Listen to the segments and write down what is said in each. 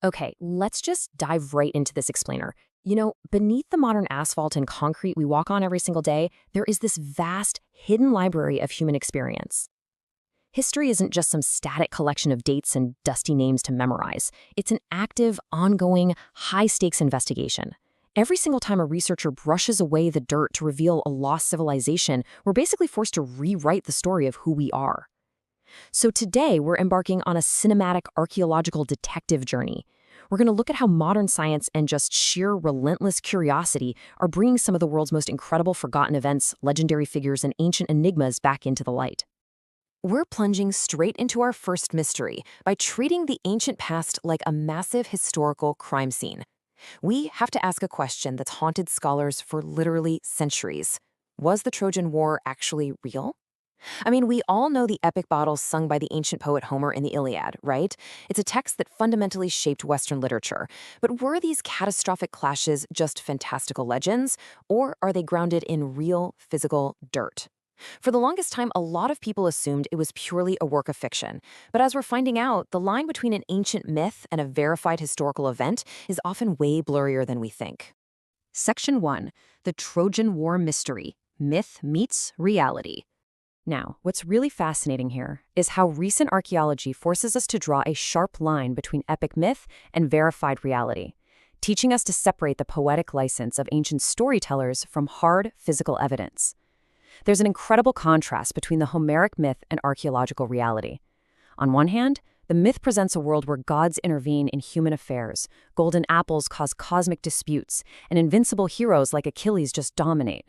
Okay, let's just dive right into this explainer. Beneath the modern asphalt and concrete we walk on every single day, there is this vast, hidden library of human experience. History isn't just some static collection of dates and dusty names to memorize. It's an active, ongoing, high-stakes investigation. Every single time a researcher brushes away the dirt to reveal a lost civilization, we're basically forced to rewrite the story of who we are. So today, we're embarking on a cinematic archaeological detective journey. We're going to look at how modern science and just sheer relentless curiosity are bringing some of the world's most incredible forgotten events, legendary figures, and ancient enigmas back into the light. We're plunging straight into our first mystery by treating the ancient past like a massive historical crime scene. We have to ask a question that's haunted scholars for literally centuries. Was the Trojan War actually real? I mean, we all know the epic battles sung by the ancient poet Homer in the Iliad, right? It's a text that fundamentally shaped Western literature. But were these catastrophic clashes just fantastical legends, or are they grounded in real, physical dirt? For the longest time, a lot of people assumed it was purely a work of fiction. But as we're finding out, the line between an ancient myth and a verified historical event is often way blurrier than we think. Section 1. The Trojan War Mystery. Myth meets reality. Now, what's really fascinating here is how recent archaeology forces us to draw a sharp line between epic myth and verified reality, teaching us to separate the poetic license of ancient storytellers from hard, physical evidence. There's an incredible contrast between the Homeric myth and archaeological reality. On one hand, the myth presents a world where gods intervene in human affairs, golden apples cause cosmic disputes, and invincible heroes like Achilles just dominate.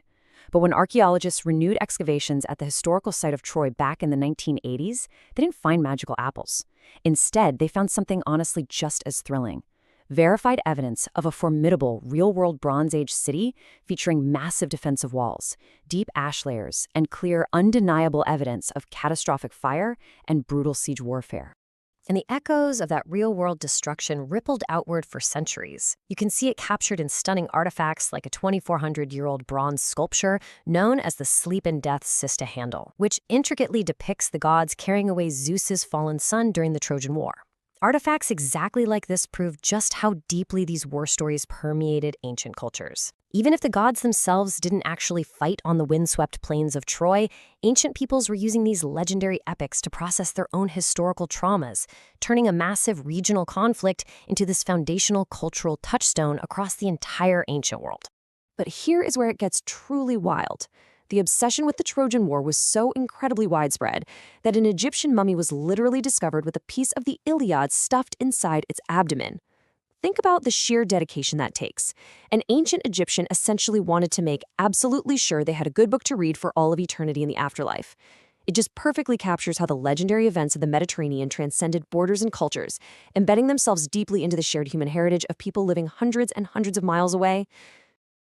But when archaeologists renewed excavations at the historical site of Troy back in the 1980s, they didn't find magical apples. Instead, they found something honestly just as thrilling: verified evidence of a formidable, real-world Bronze Age city featuring massive defensive walls, deep ash layers, and clear, undeniable evidence of catastrophic fire and brutal siege warfare. And the echoes of that real-world destruction rippled outward for centuries. You can see it captured in stunning artifacts like a 2,400-year-old bronze sculpture known as the Sleep and Death Cista handle, which intricately depicts the gods carrying away Zeus's fallen son during the Trojan War. Artifacts exactly like this prove just how deeply these war stories permeated ancient cultures. Even if the gods themselves didn't actually fight on the windswept plains of Troy, ancient peoples were using these legendary epics to process their own historical traumas, turning a massive regional conflict into this foundational cultural touchstone across the entire ancient world. But here is where it gets truly wild. The obsession with the Trojan War was so incredibly widespread that an Egyptian mummy was literally discovered with a piece of the Iliad stuffed inside its abdomen. Think about the sheer dedication that takes. An ancient Egyptian essentially wanted to make absolutely sure they had a good book to read for all of eternity in the afterlife. It just perfectly captures how the legendary events of the Mediterranean transcended borders and cultures, embedding themselves deeply into the shared human heritage of people living hundreds and hundreds of miles away.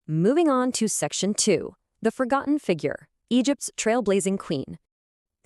Moving on to Section 2. The Forgotten Figure, Egypt's Trailblazing Queen.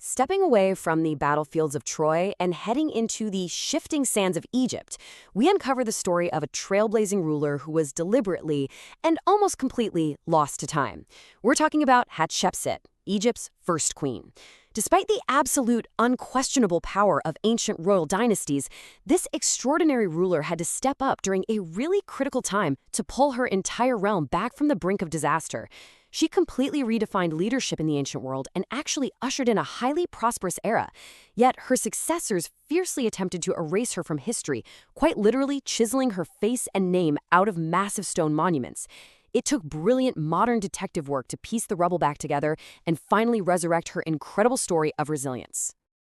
Stepping away from the battlefields of Troy and heading into the shifting sands of Egypt, we uncover the story of a trailblazing ruler who was deliberately and almost completely lost to time. We're talking about Hatshepsut, Egypt's first queen. Despite the absolute, unquestionable power of ancient royal dynasties, this extraordinary ruler had to step up during a really critical time to pull her entire realm back from the brink of disaster. She completely redefined leadership in the ancient world and actually ushered in a highly prosperous era. Yet her successors fiercely attempted to erase her from history, quite literally chiseling her face and name out of massive stone monuments. It took brilliant modern detective work to piece the rubble back together and finally resurrect her incredible story of resilience.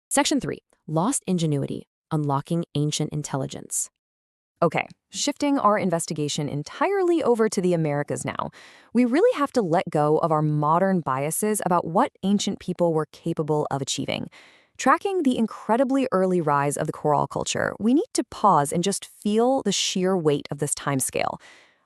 Section 3. Lost Ingenuity, Unlocking Ancient Intelligence. Okay, shifting our investigation entirely over to the Americas now, we really have to let go of our modern biases about what ancient people were capable of achieving. Tracking the incredibly early rise of the coral culture, we need to pause and just feel the sheer weight of this timescale.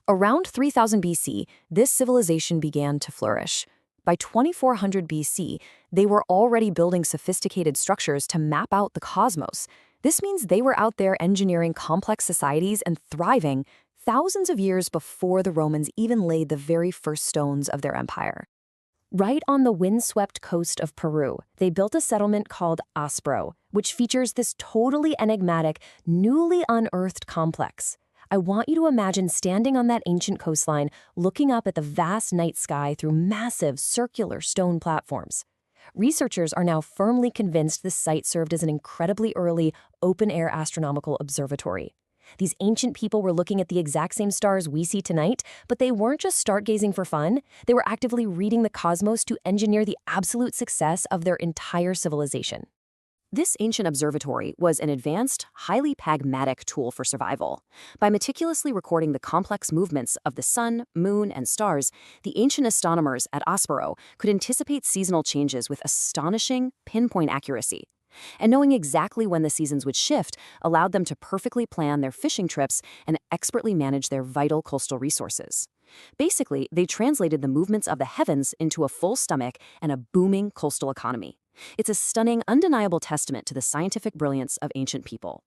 Around 3000 BC, this civilization began to flourish. By 2400 BC, they were already building sophisticated structures to map out the cosmos. This means they were out there engineering complex societies and thriving thousands of years before the Romans even laid the very first stones of their empire. Right on the windswept coast of Peru, they built a settlement called Aspro, which features this totally enigmatic, newly unearthed complex. I want you to imagine standing on that ancient coastline, looking up at the vast night sky through massive circular stone platforms. Researchers are now firmly convinced this site served as an incredibly early, open-air astronomical observatory. These ancient people were looking at the exact same stars we see tonight, but they weren't just stargazing for fun. They were actively reading the cosmos to engineer the absolute success of their entire civilization. This ancient observatory was an advanced, highly pragmatic tool for survival. By meticulously recording the complex movements of the sun, moon, and stars, the ancient astronomers at Aspero could anticipate seasonal changes with astonishing, pinpoint accuracy. And knowing exactly when the seasons would shift allowed them to perfectly plan their fishing trips and expertly manage their vital coastal resources. Basically, they translated the movements of the heavens into a full stomach and a booming coastal economy. It's a stunning, undeniable testament to the scientific brilliance of ancient people.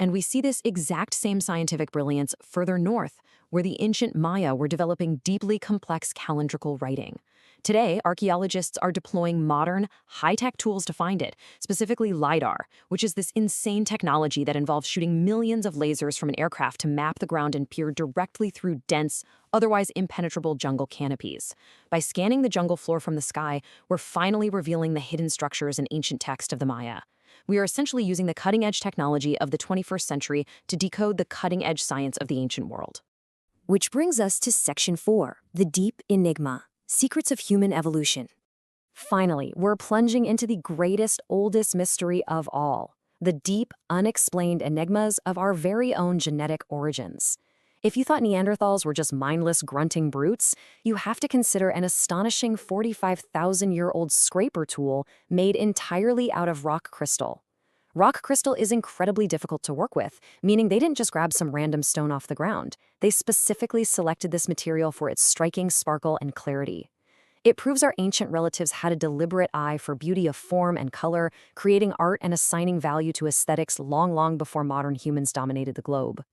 And we see this exact same scientific brilliance further north, where the ancient Maya were developing deeply complex calendrical writing. Today, archaeologists are deploying modern, high-tech tools to find it, specifically LiDAR, which is this insane technology that involves shooting millions of lasers from an aircraft to map the ground and peer directly through dense, otherwise impenetrable jungle canopies. By scanning the jungle floor from the sky, we're finally revealing the hidden structures and ancient text of the Maya. We are essentially using the cutting-edge technology of the 21st century to decode the cutting-edge science of the ancient world. Which brings us to Section 4, the deep enigma, secrets of human evolution. Finally, we're plunging into the greatest, oldest mystery of all, the deep, unexplained enigmas of our very own genetic origins. If you thought Neanderthals were just mindless, grunting brutes, you have to consider an astonishing 45,000-year-old scraper tool made entirely out of rock crystal. Rock crystal is incredibly difficult to work with, meaning they didn't just grab some random stone off the ground. They specifically selected this material for its striking sparkle and clarity. It proves our ancient relatives had a deliberate eye for beauty of form and color, creating art and assigning value to aesthetics long before modern humans dominated the globe.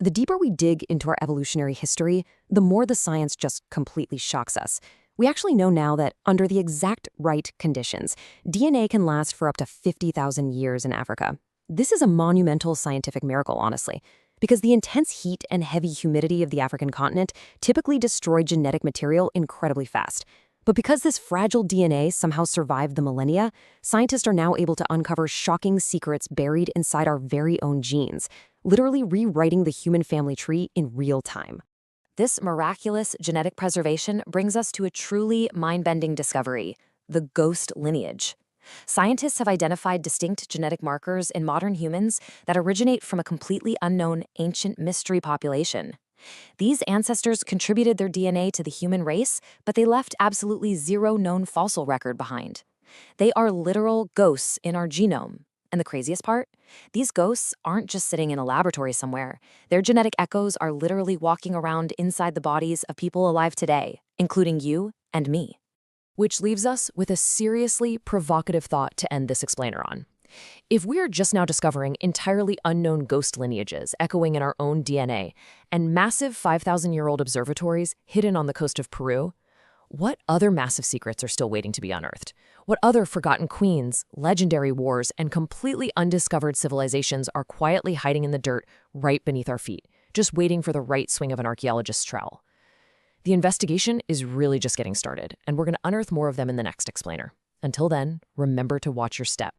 The deeper we dig into our evolutionary history, the more the science just completely shocks us. We actually know now that under the exact right conditions, DNA can last for up to 50,000 years in Africa. This is a monumental scientific miracle, honestly, because the intense heat and heavy humidity of the African continent typically destroy genetic material incredibly fast. But because this fragile DNA somehow survived the millennia, scientists are now able to uncover shocking secrets buried inside our very own genes, literally rewriting the human family tree in real time. This miraculous genetic preservation brings us to a truly mind-bending discovery, the ghost lineage. Scientists have identified distinct genetic markers in modern humans that originate from a completely unknown ancient mystery population. These ancestors contributed their DNA to the human race, but they left absolutely zero known fossil record behind. They are literal ghosts in our genome. And the craziest part? These ghosts aren't just sitting in a laboratory somewhere. Their genetic echoes are literally walking around inside the bodies of people alive today, including you and me. Which leaves us with a seriously provocative thought to end this explainer on. If we're just now discovering entirely unknown ghost lineages echoing in our own DNA and massive 5,000-year-old observatories hidden on the coast of Peru, what other massive secrets are still waiting to be unearthed? What other forgotten queens, legendary wars, and completely undiscovered civilizations are quietly hiding in the dirt right beneath our feet, just waiting for the right swing of an archaeologist's trowel? The investigation is really just getting started, and we're going to unearth more of them in the next explainer. Until then, remember to watch your step.